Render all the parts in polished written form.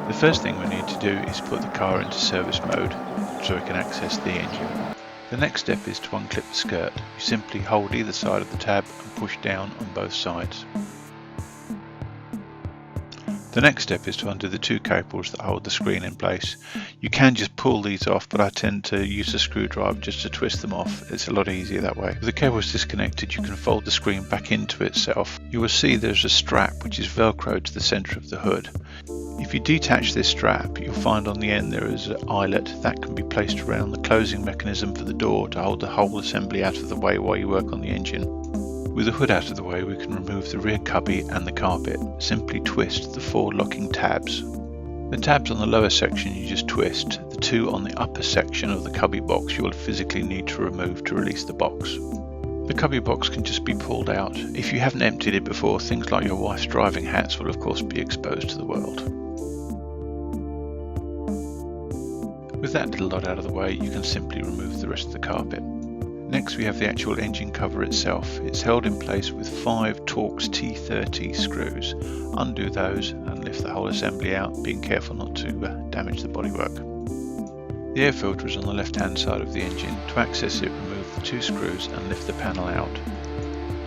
The first thing we need to do is put the car into service mode so we can access the engine. The next step is to unclip the skirt. You simply hold either side of the tab and push down on both sides. The next step is to undo the two cables that hold the screen in place. You can just pull these off, but I tend to use a screwdriver just to twist them off. It's a lot easier that way. With the cables disconnected, you can fold the screen back into itself. You will see there's a strap which is velcroed to the centre of the hood. If you detach this strap, you'll find on the end there is an eyelet that can be placed around the closing mechanism for the door to hold the whole assembly out of the way while you work on the engine. With the hood out of the way, we can remove the rear cubby and the carpet. Simply twist the four locking tabs. The tabs on the lower section you just twist. The two on the upper section of the cubby box you will physically need to remove to release the box. The cubby box can just be pulled out. If you haven't emptied it before, things like your wife's driving hats will of course be exposed to the world. With that little lot out of the way, you can simply remove the rest of the carpet. Next we have the actual engine cover itself. It's held in place with 5 Torx T30 screws. Undo those and lift the whole assembly out, being careful not to damage the bodywork. The air filter is on the left hand side of the engine. To access it, remove the 2 screws and lift the panel out.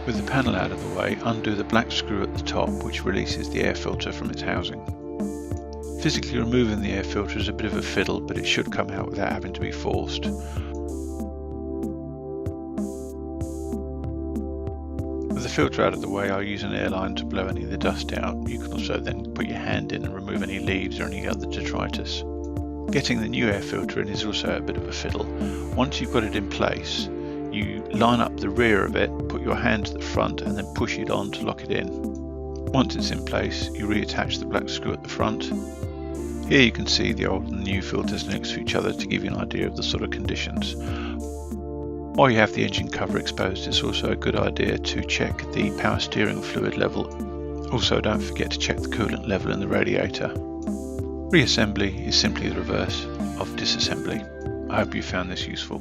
With the panel out of the way, undo the black screw at the top which releases the air filter from its housing. Physically removing the air filter is a bit of a fiddle, but it should come out without having to be forced. With the filter out of the way, I'll use an airline to blow any of the dust out. You can also then put your hand in and remove any leaves or any other detritus. Getting the new air filter in is also a bit of a fiddle. Once you've got it in place, you line up the rear of it, put your hand to the front and then push it on to lock it in. Once it's in place, you reattach the black screw at the front. Here you can see the old and new filters next to each other to give you an idea of the sort of conditions. While you have the engine cover exposed, it's also a good idea to check the power steering fluid level. Also, don't forget to check the coolant level in the radiator. Reassembly is simply the reverse of disassembly. I hope you found this useful.